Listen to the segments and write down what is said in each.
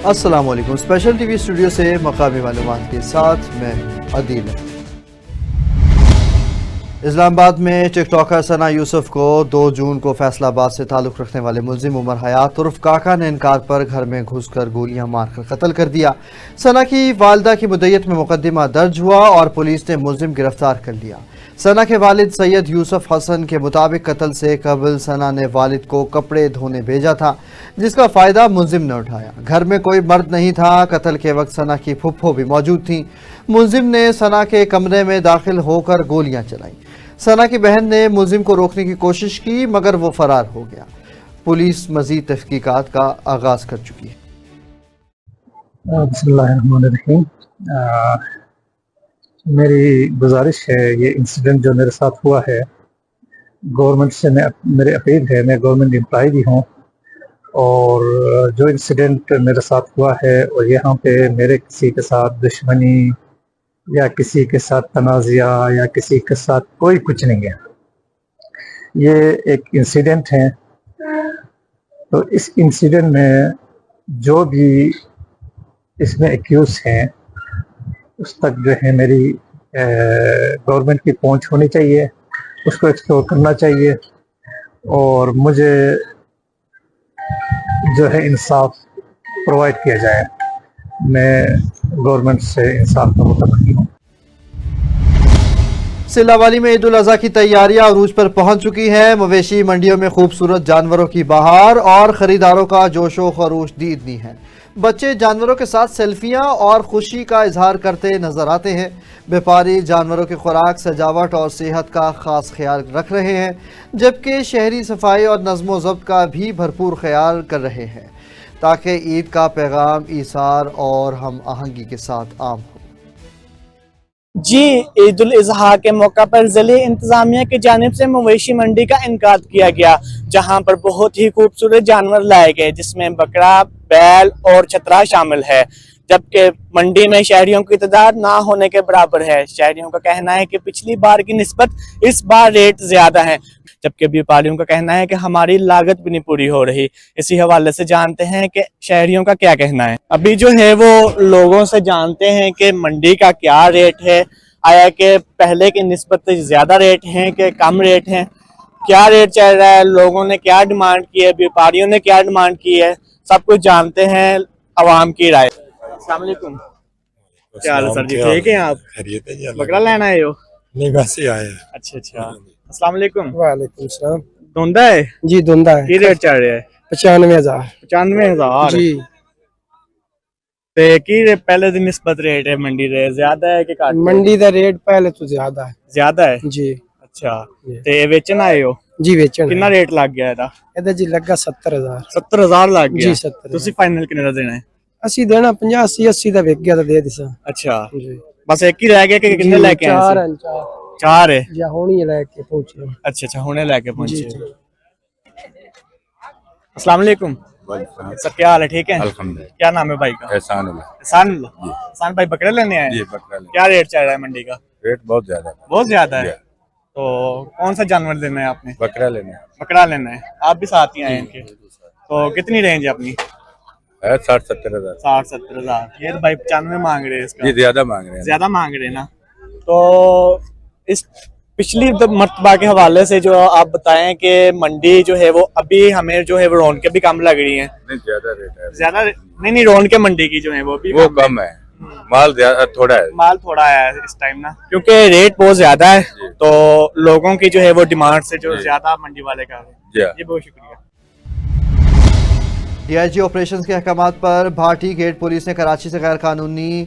السلام علیکم، special T V studio سے مقامی معلومات کے ساتھ میں عدیل۔ اسلام آباد میں ٹک ٹاکر ثنا یوسف کو 2 جون کو فیصل آباد سے تعلق رکھنے والے ملزم عمر حیات عرف کاکا نے انکار پر گھر میں گھس کر گولیاں مار کر قتل کر دیا۔ ثنا کی والدہ کی مدعیت میں مقدمہ درج ہوا اور پولیس نے ملزم گرفتار کر لیا۔ ثنا کے والد سید یوسف حسن کے مطابق قتل سے قبل ثنا نے والد کو کپڑے دھونے بھیجا تھا، جس کا فائدہ ملزم نے اٹھایا۔ گھر میں کوئی مرد نہیں تھا۔ قتل کے وقت ثنا کی پھپھو بھی موجود تھیں۔ ملزم نے ثنا کے کمرے میں داخل ہو کر گولیاں چلائیں۔ ثنا کی بہن نے ملزم کو روکنے کی کوشش کی مگر وہ فرار ہو گیا۔ پولیس مزید تحقیقات کا آغاز کر چکی ہے۔ بسم اللہ الرحمن الرحیم۔ میری گزارش ہے، یہ انسیڈنٹ جو میرے ساتھ ہوا ہے، گورنمنٹ سے میرے اپیل ہے، میں گورنمنٹ امپلائی بھی ہوں، اور جو انسیڈنٹ میرے ساتھ ہوا ہے اور یہاں پہ میرے کسی کے ساتھ دشمنی یا کسی کے ساتھ تنازعہ یا کسی کے ساتھ کوئی کچھ نہیں ہے، یہ ایک انسیڈنٹ ہے۔ تو اس انسیڈنٹ میں جو بھی اس میں ایکیوز ہیں اس تک جو ہے میری گورنمنٹ کی پہنچ ہونی چاہیے، اس کو ایکسپلور کرنا چاہیے، اور مجھے جو ہے انصاف پرووائڈ کیا جائے۔ میں گورنمنٹ سے انصاف کا متوقع ہوں۔ سلہ والی میں عید الاضحیٰ کی تیاریاں عروج پر پہنچ چکی ہیں۔ مویشی منڈیوں میں خوبصورت جانوروں کی بہار اور خریداروں کا جوش و خروش دیدنی ہے۔ بچے جانوروں کے ساتھ سیلفیاں اور خوشی کا اظہار کرتے نظر آتے ہیں۔ بیپاری جانوروں کی خوراک، سجاوٹ اور صحت کا خاص خیال رکھ رہے ہیں، جبکہ شہری صفائی اور نظم و ضبط کا بھی بھرپور خیال کر رہے ہیں تاکہ عید کا پیغام ایثار اور ہم آہنگی کے ساتھ عام ہو۔ جی، عید الاضحیٰ کے موقع پر ضلع انتظامیہ کی جانب سے مویشی منڈی کا انعقاد کیا گیا، جہاں پر بہت ہی خوبصورت جانور لائے گئے، جس میں بکرا، بیل اور چترا شامل ہے، جبکہ منڈی میں شہریوں کی تعداد نہ ہونے کے برابر ہے۔ شہریوں کا کہنا ہے کہ پچھلی بار کی نسبت اس بار ریٹ زیادہ ہیں، جبکہ بیپاریوں کا کہنا ہے کہ ہماری لاگت بھی نہیں پوری ہو رہی۔ اسی حوالے سے جانتے ہیں کہ شہریوں کا کیا کہنا ہے۔ ابھی جو ہے وہ لوگوں سے جانتے ہیں کہ منڈی کا کیا ریٹ ہے، آیا کہ پہلے کی نسبت زیادہ ریٹ ہیں کہ کم ریٹ ہیں، کیا ریٹ چل رہا ہے، لوگوں نے کیا ڈیمانڈ کی ہے، بیپاریوں نے کیا ڈیمانڈ کی ہے، سب کچھ جانتے ہیں عوام کی رائے۔ السلام علیکم، کیا حال ہے سر جی؟ ٹھیک ہیں آپ؟ خیریت ہے جی۔ بکرا لینا ہے ہو؟ نہیں، ویسے ہی آئے ہیں۔ اچھا اچھا، السلام علیکم۔ وعلیکم السلام۔ دھندا ہے جی دھندا ہے۔ کی ریٹ چل رہا ہے؟ 95,000۔ 95,000 جی۔ تے کی پہلے دن نسبت ریٹ ہے منڈی دے زیادہ ہے کہ گھٹ؟ منڈی دا ریٹ پہلے تو زیادہ ہے۔ زیادہ ہے؟ جی۔ اچھا، تے بیچن آئے ہو؟ جی بیچن۔ کتنا ریٹ لگ گیا ہے؟ ایدہ جی لگا 70,000۔ 70,000 لگ گیا؟ جی 70,000۔ تسی فائنل کنے دا دینا ہے؟ اسی دینا 50 80 دا وک گیا تا دے دیسا۔ اچھا، جی بس ایک ہی رہ گیا کہ کتنے لے کے آئے؟ 4 ہیں۔ 4 ہے؟ یا ہونی لے کے پہنچے۔ اچھا اچھا، ہونے لے کے پہنچے۔ جی۔ السلام علیکم سر، کیا حال ہے؟ ٹھیک ہے الحمدللہ۔ کیا نام ہے بھائی کا؟ احسان اللہ۔ احسان اللہ۔ احسان بھائی بکرے لینے آئے؟ جی بکرا لیں۔ کیا ریٹ چل رہا ہے منڈی کا؟ ریٹ بہت زیادہ ہے۔ بہت زیادہ ہے؟ تو کون سا جانور لینا ہے آپ نے؟ بکرا لینا ہے۔ بکرا لینا ہے، آپ بھی ساتھ ہی آئے ان کے؟ تو کتنی رینج ہے اپنی؟ ہے 60-70,000۔ 60-70,000۔ یہ بھائی 95 مانگ رہے ہیں اس کا؟ یہ زیادہ مانگ رہے ہیں۔ زیادہ مانگ رہے ہیں نا؟ تو اس پچھلی مرتبہ کے حوالے سے جو آپ بتائیں کہ منڈی جو ہے وہ ابھی ہمیں جو ہے وہ رونقیں بھی کم لگ رہی ہیں؟ نہیں، زیادہ ریٹ ہے۔ زیادہ نہیں، رونقیں منڈی کی جو ہے وہ بھی کم ہے، مال زیادہ تھوڑا ہے۔ مال تھوڑا ہے اس ٹائم نا، کیونکہ ریٹ بہت زیادہ ہے، تو لوگوں کی جو ہے وہ ڈیمانڈ سے جو زیادہ منڈی والے کر رہے ہیں۔ جی بہت شکریہ۔ ڈی آئی جی آپریشنز کے احکامات پر بھاٹی گیٹ پولیس نے کراچی سے غیر قانونی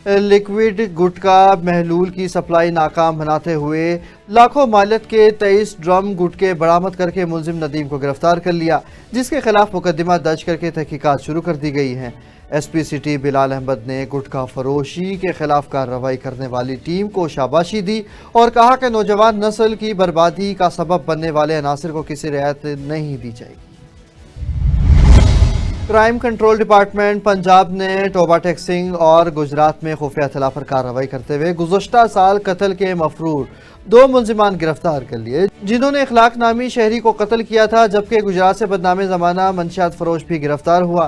لیکوڈ گٹکا محلول کی سپلائی ناکام بناتے ہوئے لاکھوں مالیت کے 23 ڈرم گٹکے برآمد کر کے ملزم ندیم کو گرفتار کر لیا، جس کے خلاف مقدمہ درج کر کے تحقیقات شروع کر دی گئی ہیں۔ ایس پی سٹی بلال احمد نے گٹکا فروشی کے خلاف کارروائی کرنے والی ٹیم کو شاباشی دی اور کہا کہ نوجوان نسل کی بربادی کا سبب بننے والے عناصر کو کسی رعایت نہیں دی جائے گی۔ کرائم کنٹرول ڈپارٹمنٹ پنجاب نے ٹوبہ ٹیکسنگ اور گجرات میں خفیہ اطلاع پر کارروائی کرتے ہوئے گزشتہ سال قتل کے مفرور 2 ملزمان گرفتار کر لیے، جنہوں نے اخلاق نامی شہری کو قتل کیا تھا، جبکہ گجرات سے بدنام زمانہ منشیات فروش بھی گرفتار ہوا۔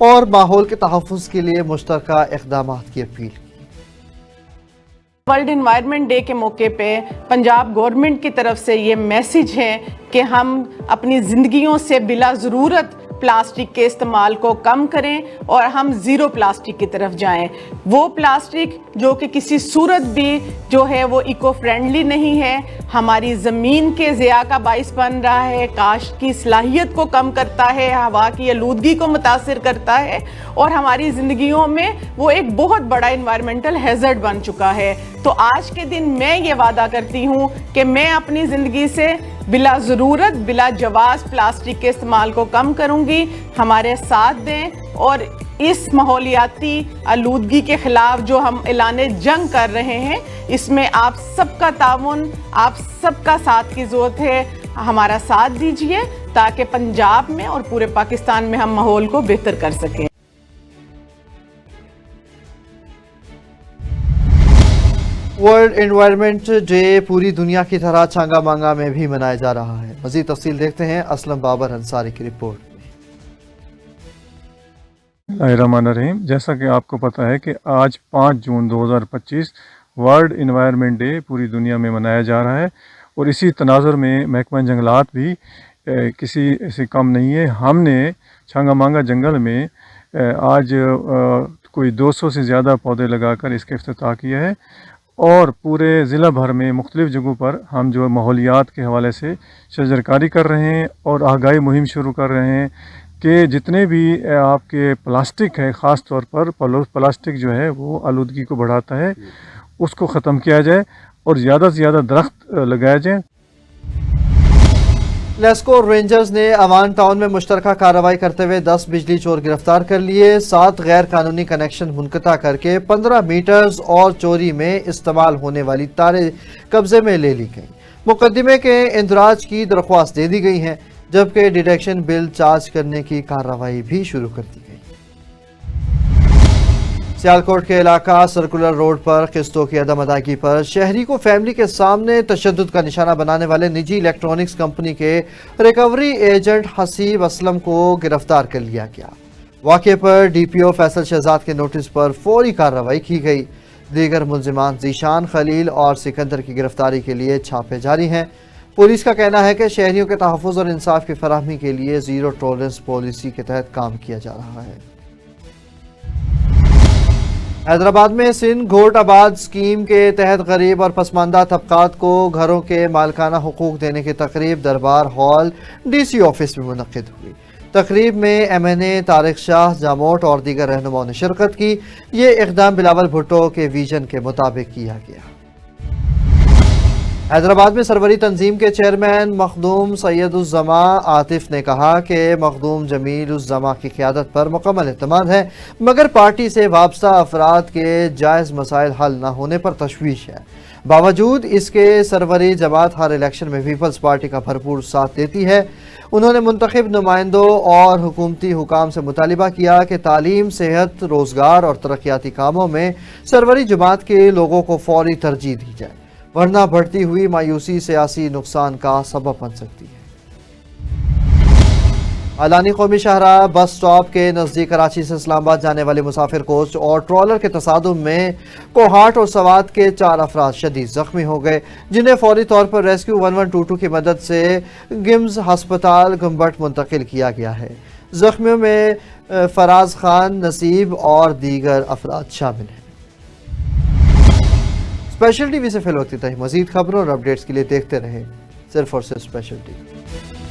اور ماحول کے تحفظ کے لیے مشترکہ اقدامات کی اپیل کی۔ ورلڈ انوائرمنٹ ڈے کے موقع پہ پنجاب گورنمنٹ کی طرف سے یہ میسیج ہے کہ ہم اپنی زندگیوں سے بلا ضرورت پلاسٹک کے استعمال کو کم کریں اور ہم زیرو پلاسٹک کی طرف جائیں۔ وہ پلاسٹک جو کہ کسی صورت بھی جو ہے وہ ایکو فرینڈلی نہیں ہے، ہماری زمین کے ضیاع کا باعث بن رہا ہے، کاشت کی صلاحیت کو کم کرتا ہے، ہوا کی آلودگی کو متاثر کرتا ہے اور ہماری زندگیوں میں وہ ایک بہت بڑا انوائرمنٹل ہیزرڈ بن چکا ہے۔ تو آج کے دن میں یہ وعدہ کرتی ہوں کہ میں اپنی زندگی سے بلا ضرورت بلا جواز پلاسٹک کے استعمال کو کم کروں گی۔ ہمارے ساتھ دیں اور اس ماحولیاتی آلودگی کے خلاف جو ہم اعلان جنگ کر رہے ہیں، اس میں آپ سب کا تعاون، آپ سب کا ساتھ کی ضرورت ہے۔ ہمارا ساتھ دیجیے تاکہ پنجاب میں اور پورے پاکستان میں ہم ماحول کو بہتر کر سکیں۔ ورلڈ انوائرمنٹ ڈے پوری دنیا کی طرح چانگا مانگا میں بھی منایا جا رہا ہے۔ مزید تفصیل دیکھتے ہیں اسلم بابر انصاری کی رپورٹ میں۔ الرحمن الرحیم، جیسا کہ آپ کو پتہ ہے کہ آج 5 جون 2025 ورلڈ انوائرمنٹ ڈے پوری دنیا میں منایا جا رہا ہے، اور اسی تناظر میں محکمہ جنگلات بھی کسی سے کم نہیں ہے۔ ہم نے چانگا مانگا جنگل میں آج کوئی 200 سے زیادہ پودے لگا کر اس کا افتتاح کیا ہے، اور پورے ضلع بھر میں مختلف جگہوں پر ہم جو ماحولیات کے حوالے سے شجرکاری کر رہے ہیں اور آگاہی مہم شروع کر رہے ہیں کہ جتنے بھی آپ کے پلاسٹک ہے، خاص طور پر پلاسٹک جو ہے وہ آلودگی کو بڑھاتا ہے، اس کو ختم کیا جائے اور زیادہ سے زیادہ درخت لگایا جائے۔ لیسکو رینجرز نے اوان ٹاؤن میں مشترکہ کارروائی کرتے ہوئے 10 بجلی چور گرفتار کر لیے، 7 غیر قانونی کنیکشن منقطع کر کے 15 میٹرز اور چوری میں استعمال ہونے والی تاریں قبضے میں لے لی گئیں۔ مقدمے کے اندراج کی درخواست دے دی گئی ہیں، جبکہ ڈیٹیکشن بل چارج کرنے کی کارروائی بھی شروع کر دی گئی۔ سیالکوٹ کے علاقہ سرکولر روڈ پر قسطوں کی عدم ادائیگی پر شہری کو فیملی کے سامنے تشدد کا نشانہ بنانے والے نجی الیکٹرانکس کمپنی کے ریکوری ایجنٹ حسیب اسلم کو گرفتار کر لیا گیا۔ واقعے پر ڈی پی او فیصل شہزاد کے نوٹس پر فوری کارروائی کی گئی۔ دیگر ملزمان ذیشان، خلیل اور سکندر کی گرفتاری کے لیے چھاپے جاری ہیں۔ پولیس کا کہنا ہے کہ شہریوں کے تحفظ اور انصاف کی فراہمی کے لیے زیرو ٹالرنس پالیسی کے تحت کام کیا جا رہا ہے۔ حیدرآباد میں سندھ گھوٹ آباد اسکیم کے تحت غریب اور پسماندہ طبقات کو گھروں کے مالکانہ حقوق دینے کی تقریب دربار ہال ڈی سی آفس میں منعقد ہوئی۔ تقریب میں ایم این اے طارق شاہ جاموٹ اور دیگر رہنماؤں نے شرکت کی۔ یہ اقدام بلاول بھٹو کے ویژن کے مطابق کیا گیا۔ حیدرآباد میں سروری تنظیم کے چیئرمین مخدوم سید الزماں عاطف نے کہا کہ مخدوم جمیل الزماں کی قیادت پر مکمل اعتماد ہے، مگر پارٹی سے وابستہ افراد کے جائز مسائل حل نہ ہونے پر تشویش ہے۔ باوجود اس کے سروری جماعت ہر الیکشن میں پیپلز پارٹی کا بھرپور ساتھ دیتی ہے۔ انہوں نے منتخب نمائندوں اور حکومتی حکام سے مطالبہ کیا کہ تعلیم، صحت، روزگار اور ترقیاتی کاموں میں سروری جماعت کے لوگوں کو فوری ترجیح دی جائے، ورنہ بڑھتی ہوئی مایوسی سیاسی نقصان کا سبب بن سکتی ہے۔ علانی قومی شاہراہ بس سٹاپ کے نزدیک کراچی سے اسلام آباد جانے والے مسافر کوچ اور ٹرالر کے تصادم میں کوہاٹ اور سوات کے 4 افراد شدید زخمی ہو گئے، جنہیں فوری طور پر ریسکیو 1122 کی مدد سے گمز ہسپتال گمبٹ منتقل کیا گیا ہے۔ زخمیوں میں فراز خان، نصیب اور دیگر افراد شامل ہیں۔ اسپیشل ٹی وی سے فی الوقت اتنا ہی۔ مزید خبروں اور اپڈیٹس کے لیے دیکھتے رہیں صرف اور صرف اسپیشل ٹی وی۔